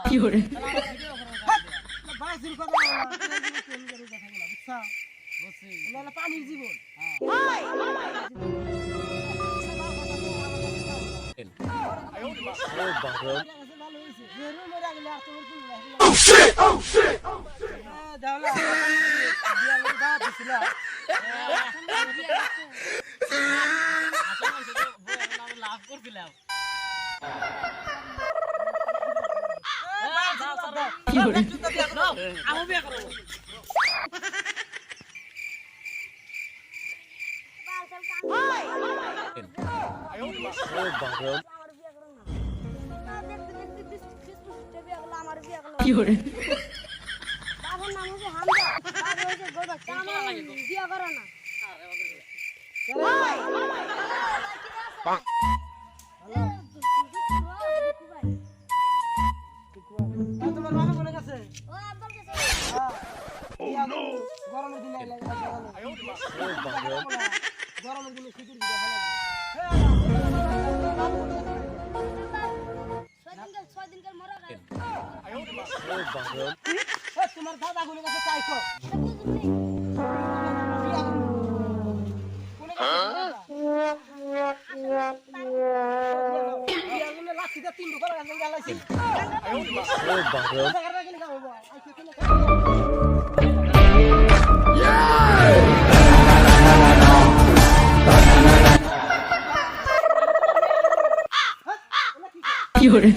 কি করে পানির জীবন লাভ করছিলাম কি করে আমি বিয়ে করবো কি করে বাবার নাম হচ্ছে হামজা বাবা হচ্ছে গোদা কামাল বিয়ে করো না তোমার মামা বলে গেছে ও আব্বার কাছে গরমের দিনে গরমের দিনে শীতের দিনে ছয় দিনকার মরা গায় তোমার দাদা বলে গেছে চাইছো লাঠিটা তিন ঢোকা গেলাইছি কি করে